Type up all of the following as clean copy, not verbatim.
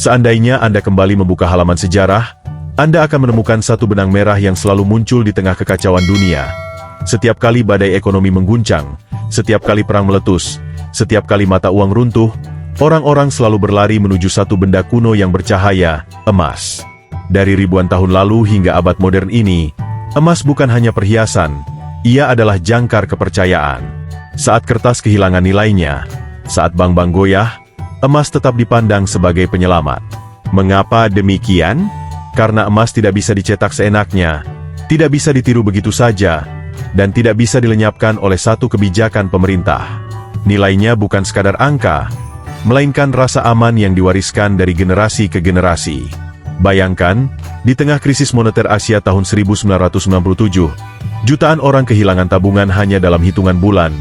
Seandainya Anda kembali membuka halaman sejarah, Anda akan menemukan satu benang merah yang selalu muncul di tengah kekacauan dunia. Setiap kali badai ekonomi mengguncang, setiap kali perang meletus, setiap kali mata uang runtuh, orang-orang selalu berlari menuju satu benda kuno yang bercahaya, emas. Dari ribuan tahun lalu hingga abad modern ini, emas bukan hanya perhiasan, ia adalah jangkar kepercayaan. Saat kertas kehilangan nilainya, saat bank-bank goyah, emas tetap dipandang sebagai penyelamat. Mengapa demikian? Karena emas tidak bisa dicetak seenaknya, tidak bisa ditiru begitu saja, dan tidak bisa dilenyapkan oleh satu kebijakan pemerintah. Nilainya bukan sekadar angka, melainkan rasa aman yang diwariskan dari generasi ke generasi. Bayangkan, di tengah krisis moneter Asia tahun 1997, jutaan orang kehilangan tabungan hanya dalam hitungan bulan,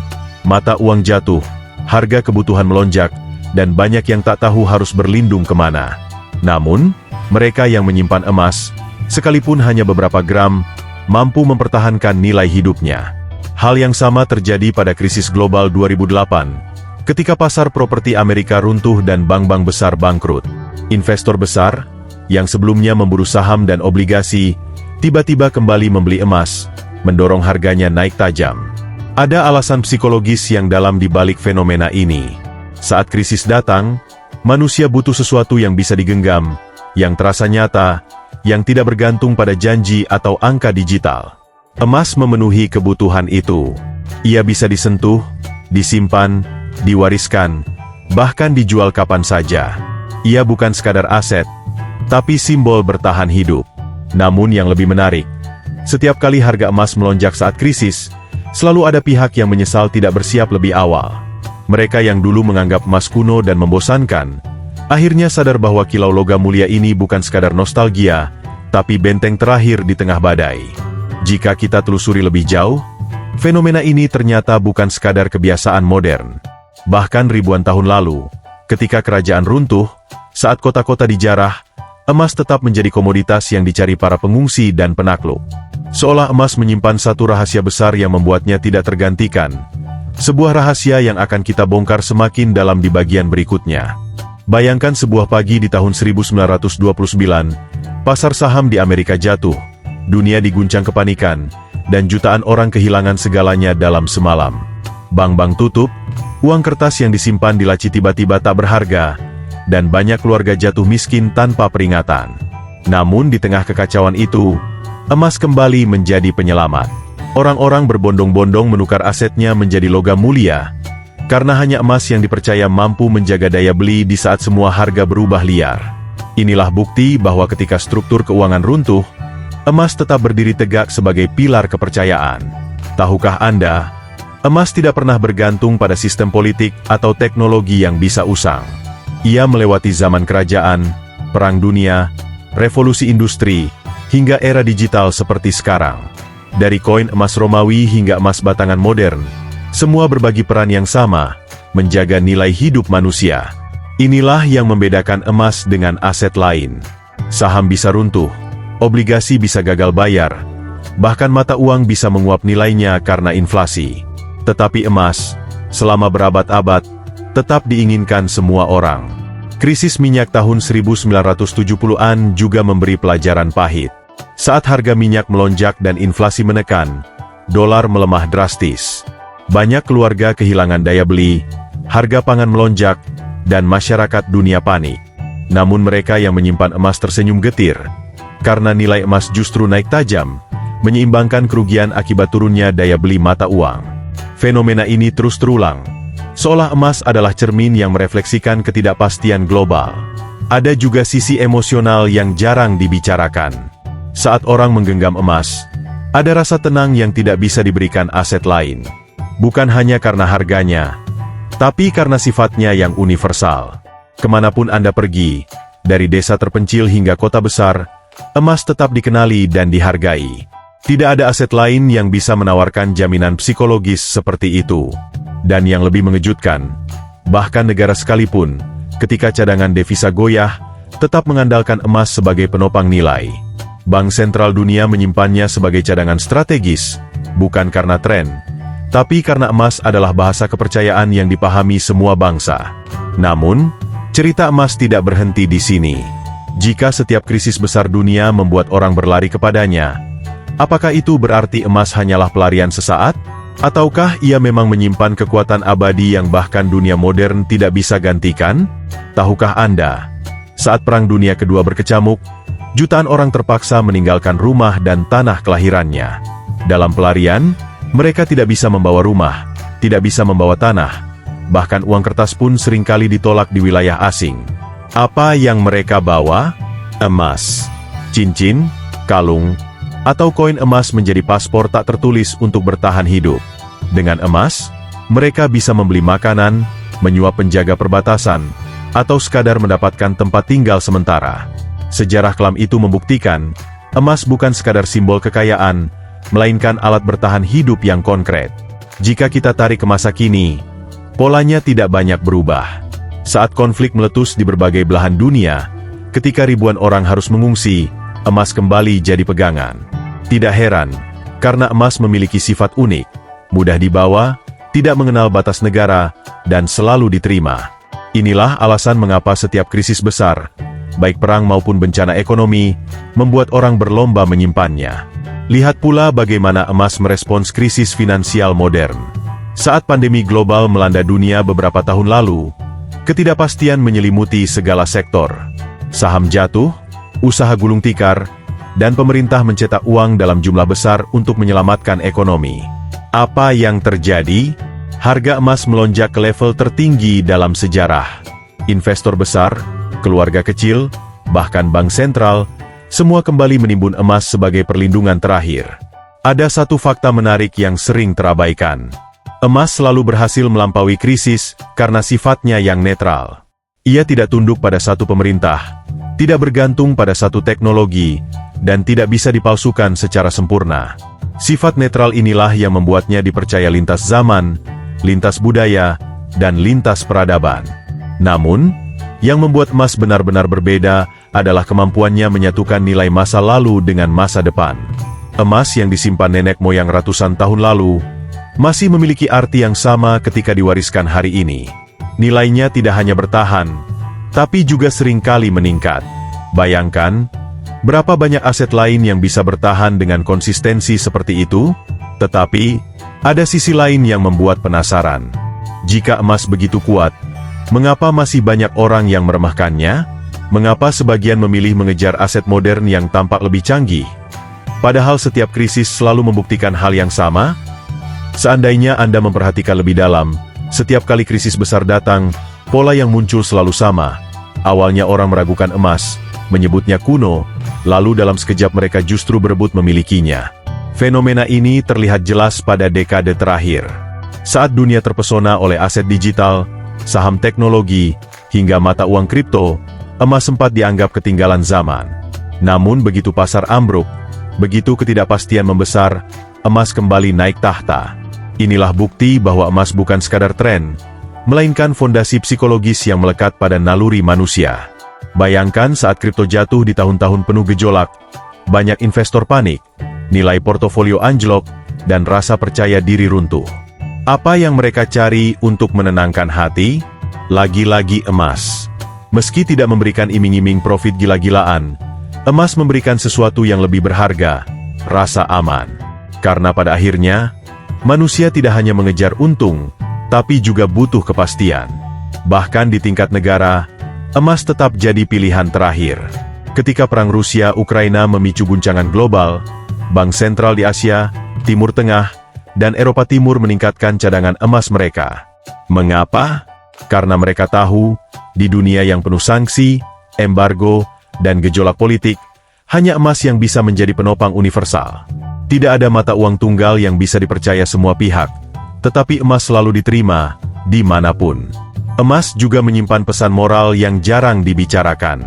mata uang jatuh, harga kebutuhan melonjak, dan banyak yang tak tahu harus berlindung kemana. Namun, mereka yang menyimpan emas, sekalipun hanya beberapa gram, mampu mempertahankan nilai hidupnya. Hal yang sama terjadi pada krisis global 2008, ketika pasar properti Amerika runtuh dan bank-bank besar bangkrut. Investor besar, yang sebelumnya memburu saham dan obligasi, tiba-tiba kembali membeli emas, mendorong harganya naik tajam. Ada alasan psikologis yang dalam di balik fenomena ini. Saat krisis datang, manusia butuh sesuatu yang bisa digenggam, yang terasa nyata, yang tidak bergantung pada janji atau angka digital. Emas memenuhi kebutuhan itu. Ia bisa disentuh, disimpan, diwariskan, bahkan dijual kapan saja. Ia bukan sekadar aset, tapi simbol bertahan hidup. Namun yang lebih menarik, setiap kali harga emas melonjak saat krisis, selalu ada pihak yang menyesal tidak bersiap lebih awal. Mereka yang dulu menganggap emas kuno dan membosankan, akhirnya sadar bahwa kilau logam mulia ini bukan sekadar nostalgia, tapi benteng terakhir di tengah badai. Jika kita telusuri lebih jauh, fenomena ini ternyata bukan sekadar kebiasaan modern. Bahkan ribuan tahun lalu, ketika kerajaan runtuh, saat kota-kota dijarah, emas tetap menjadi komoditas yang dicari para pengungsi dan penakluk. Seolah emas menyimpan satu rahasia besar yang membuatnya tidak tergantikan. Sebuah rahasia yang akan kita bongkar semakin dalam di bagian berikutnya. Bayangkan sebuah pagi di tahun 1929, pasar saham di Amerika jatuh, dunia diguncang kepanikan, dan jutaan orang kehilangan segalanya dalam semalam. Bank-bank tutup, uang kertas yang disimpan di laci tiba-tiba tak berharga, dan banyak keluarga jatuh miskin tanpa peringatan. Namun di tengah kekacauan itu, emas kembali menjadi penyelamat. Orang-orang berbondong-bondong menukar asetnya menjadi logam mulia, karena hanya emas yang dipercaya mampu menjaga daya beli di saat semua harga berubah liar. Inilah bukti bahwa ketika struktur keuangan runtuh, emas tetap berdiri tegak sebagai pilar kepercayaan. Tahukah Anda, emas tidak pernah bergantung pada sistem politik atau teknologi yang bisa usang. Ia melewati zaman kerajaan, perang dunia, revolusi industri, hingga era digital seperti sekarang. Dari koin emas Romawi hingga emas batangan modern, semua berbagi peran yang sama, menjaga nilai hidup manusia. Inilah yang membedakan emas dengan aset lain. Saham bisa runtuh, obligasi bisa gagal bayar, bahkan mata uang bisa menguap nilainya karena inflasi. Tetapi emas, selama berabad-abad, tetap diinginkan semua orang. Krisis minyak tahun 1970-an juga memberi pelajaran pahit. Saat harga minyak melonjak dan inflasi menekan, dolar melemah drastis. Banyak keluarga kehilangan daya beli, harga pangan melonjak, dan masyarakat dunia panik. Namun mereka yang menyimpan emas tersenyum getir, karena nilai emas justru naik tajam, menyeimbangkan kerugian akibat turunnya daya beli mata uang. Fenomena ini terus terulang, seolah emas adalah cermin yang merefleksikan ketidakpastian global. Ada juga sisi emosional yang jarang dibicarakan. Saat orang menggenggam emas, ada rasa tenang yang tidak bisa diberikan aset lain. Bukan hanya karena harganya, tapi karena sifatnya yang universal. Kemanapun Anda pergi, dari desa terpencil hingga kota besar, emas tetap dikenali dan dihargai. Tidak ada aset lain yang bisa menawarkan jaminan psikologis seperti itu. Dan yang lebih mengejutkan, bahkan negara sekalipun, ketika cadangan devisa goyah, tetap mengandalkan emas sebagai penopang nilai. Bank sentral dunia menyimpannya sebagai cadangan strategis, bukan karena tren, tapi karena emas adalah bahasa kepercayaan yang dipahami semua bangsa. Namun, Cerita emas tidak berhenti di sini. Jika setiap krisis besar dunia membuat orang berlari kepadanya, apakah itu berarti emas hanyalah pelarian sesaat? Ataukah ia memang menyimpan kekuatan abadi yang bahkan dunia modern tidak bisa gantikan? Tahukah Anda, saat Perang Dunia Kedua berkecamuk, jutaan orang terpaksa meninggalkan rumah dan tanah kelahirannya. Dalam pelarian, mereka tidak bisa membawa rumah, tidak bisa membawa tanah, bahkan uang kertas pun seringkali ditolak di wilayah asing. Apa yang mereka bawa? Emas, cincin, kalung, atau koin emas menjadi paspor tak tertulis untuk bertahan hidup. Dengan emas, mereka bisa membeli makanan, menyuap penjaga perbatasan, atau sekadar mendapatkan tempat tinggal sementara. Sejarah kelam itu membuktikan, emas bukan sekadar simbol kekayaan, melainkan alat bertahan hidup yang konkret. Jika kita tarik ke masa kini, polanya tidak banyak berubah. Saat konflik meletus di berbagai belahan dunia, ketika ribuan orang harus mengungsi, emas kembali jadi pegangan. Tidak heran, karena emas memiliki sifat unik, mudah dibawa, tidak mengenal batas negara, dan selalu diterima. Inilah alasan mengapa setiap krisis besar, baik perang maupun bencana ekonomi, membuat orang berlomba menyimpannya. Lihat pula bagaimana emas merespons krisis finansial modern. Saat pandemi global melanda dunia beberapa tahun lalu, ketidakpastian menyelimuti segala sektor. Saham jatuh, usaha gulung tikar, dan pemerintah mencetak uang dalam jumlah besar untuk menyelamatkan ekonomi. Apa yang terjadi? Harga emas melonjak ke level tertinggi dalam sejarah. Investor besar, keluarga kecil, bahkan bank sentral, semua kembali menimbun emas sebagai perlindungan terakhir. Ada satu fakta menarik yang sering terabaikan. Emas selalu berhasil melampaui krisis karena sifatnya yang netral. Ia tidak tunduk pada satu pemerintah, tidak bergantung pada satu teknologi, dan tidak bisa dipalsukan secara sempurna. Sifat netral inilah yang membuatnya dipercaya lintas zaman, lintas budaya, dan lintas peradaban. Namun, yang membuat emas benar-benar berbeda adalah kemampuannya menyatukan nilai masa lalu dengan masa depan. Emas yang disimpan nenek moyang ratusan tahun lalu, masih memiliki arti yang sama ketika diwariskan hari ini. Nilainya tidak hanya bertahan, tapi juga seringkali meningkat. Bayangkan, berapa banyak aset lain yang bisa bertahan dengan konsistensi seperti itu? Tetapi, ada sisi lain yang membuat penasaran. Jika emas begitu kuat, mengapa masih banyak orang yang meremehkannya? Mengapa sebagian memilih mengejar aset modern yang tampak lebih canggih? Padahal setiap krisis selalu membuktikan hal yang sama? Seandainya Anda memperhatikan lebih dalam, setiap kali krisis besar datang, pola yang muncul selalu sama. Awalnya orang meragukan emas, menyebutnya kuno, lalu dalam sekejap mereka justru berebut memilikinya. Fenomena ini terlihat jelas pada dekade terakhir. Saat dunia terpesona oleh aset digital, saham teknologi, hingga mata uang kripto, emas sempat dianggap ketinggalan zaman. Namun begitu pasar ambruk, begitu ketidakpastian membesar, emas kembali naik tahta. Inilah bukti bahwa emas bukan sekadar tren, melainkan fondasi psikologis yang melekat pada naluri manusia. Bayangkan saat kripto jatuh di tahun-tahun penuh gejolak, banyak investor panik, nilai portofolio anjlok, dan rasa percaya diri runtuh. Apa yang mereka cari untuk menenangkan hati? Lagi-lagi emas. Meski tidak memberikan iming-iming profit gila-gilaan, emas memberikan sesuatu yang lebih berharga, rasa aman. Karena pada akhirnya, manusia tidak hanya mengejar untung, tapi juga butuh kepastian. Bahkan di tingkat negara, emas tetap jadi pilihan terakhir. Ketika perang Rusia-Ukraina memicu guncangan global, bank sentral di Asia, Timur Tengah, dan Eropa Timur meningkatkan cadangan emas mereka. Mengapa? Karena mereka tahu, di dunia yang penuh sanksi, embargo, dan gejolak politik, hanya emas yang bisa menjadi penopang universal. Tidak ada mata uang tunggal yang bisa dipercaya semua pihak, tetapi emas selalu diterima, dimanapun. Emas juga menyimpan pesan moral yang jarang dibicarakan.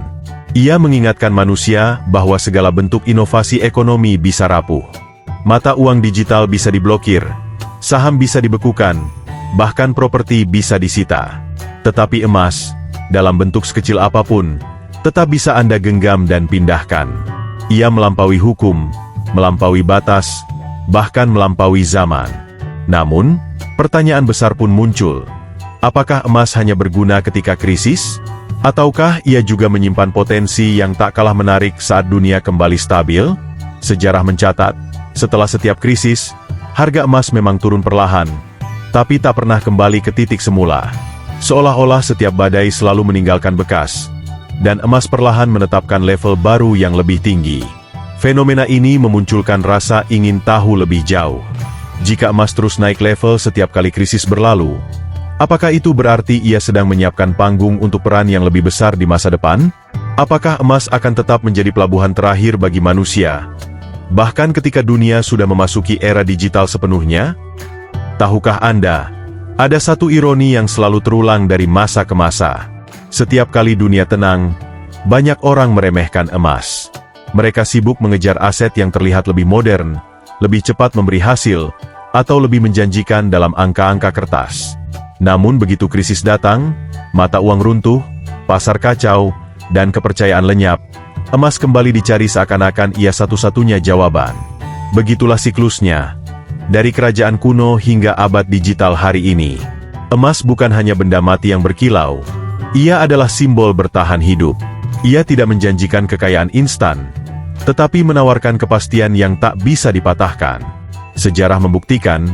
Ia mengingatkan manusia bahwa segala bentuk inovasi ekonomi bisa rapuh. Mata uang digital bisa diblokir, saham bisa dibekukan, bahkan properti bisa disita. Tetapi emas, dalam bentuk sekecil apapun, tetap bisa Anda genggam dan pindahkan. Ia melampaui hukum, melampaui batas, bahkan melampaui zaman. Namun, pertanyaan besar pun muncul. Apakah emas hanya berguna ketika krisis? Ataukah ia juga menyimpan potensi yang tak kalah menarik saat dunia kembali stabil? Sejarah mencatat, setelah setiap krisis, harga emas memang turun perlahan, tapi tak pernah kembali ke titik semula. Seolah-olah setiap badai selalu meninggalkan bekas, dan emas perlahan menetapkan level baru yang lebih tinggi. Fenomena ini memunculkan rasa ingin tahu lebih jauh. Jika emas terus naik level setiap kali krisis berlalu, apakah itu berarti ia sedang menyiapkan panggung untuk peran yang lebih besar di masa depan? Apakah emas akan tetap menjadi pelabuhan terakhir bagi manusia, bahkan ketika dunia sudah memasuki era digital sepenuhnya? Tahukah Anda, ada satu ironi yang selalu terulang dari masa ke masa. Setiap kali dunia tenang, banyak orang meremehkan emas. Mereka sibuk mengejar aset yang terlihat lebih modern, lebih cepat memberi hasil, atau lebih menjanjikan dalam angka-angka kertas. Namun begitu krisis datang, mata uang runtuh, pasar kacau, dan kepercayaan lenyap, emas kembali dicari seakan-akan ia satu-satunya jawaban. Begitulah siklusnya. Dari kerajaan kuno hingga abad digital hari ini, emas bukan hanya benda mati yang berkilau, ia adalah simbol bertahan hidup. Ia tidak menjanjikan kekayaan instan, tetapi menawarkan kepastian yang tak bisa dipatahkan. Sejarah membuktikan,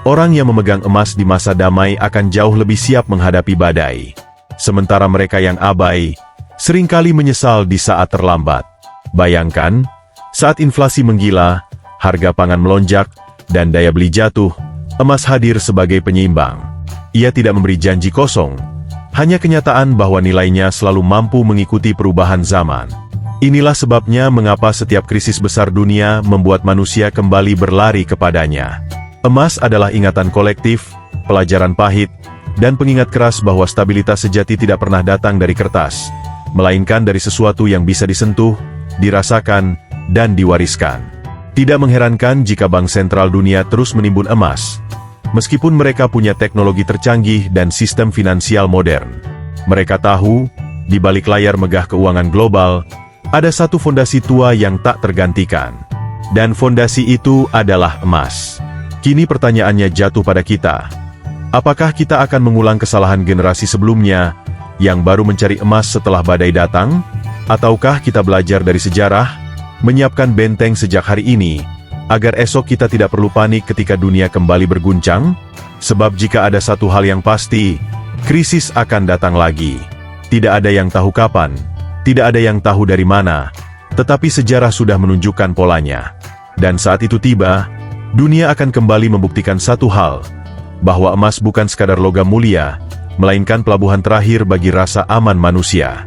orang yang memegang emas di masa damai akan jauh lebih siap menghadapi badai. Sementara mereka yang abai, seringkali menyesal di saat terlambat. Bayangkan, saat inflasi menggila, harga pangan melonjak, dan daya beli jatuh, emas hadir sebagai penyeimbang. Ia tidak memberi janji kosong, hanya kenyataan bahwa nilainya selalu mampu mengikuti perubahan zaman. Inilah sebabnya mengapa setiap krisis besar dunia membuat manusia kembali berlari kepadanya. Emas adalah ingatan kolektif, pelajaran pahit, dan pengingat keras bahwa stabilitas sejati tidak pernah datang dari kertas, melainkan dari sesuatu yang bisa disentuh, dirasakan, dan diwariskan. Tidak mengherankan jika bank sentral dunia terus menimbun emas. Meskipun mereka punya teknologi tercanggih dan sistem finansial modern, mereka tahu, di balik layar megah keuangan global, ada satu fondasi tua yang tak tergantikan. Dan fondasi itu adalah emas. Kini pertanyaannya jatuh pada kita. Apakah kita akan mengulang kesalahan generasi sebelumnya, yang baru mencari emas setelah badai datang? Ataukah kita belajar dari sejarah, menyiapkan benteng sejak hari ini, agar esok kita tidak perlu panik ketika dunia kembali berguncang? Sebab jika ada satu hal yang pasti, krisis akan datang lagi. Tidak ada yang tahu kapan, tidak ada yang tahu dari mana, tetapi sejarah sudah menunjukkan polanya. Dan saat itu tiba, dunia akan kembali membuktikan satu hal, bahwa emas bukan sekadar logam mulia, melainkan pelabuhan terakhir bagi rasa aman manusia.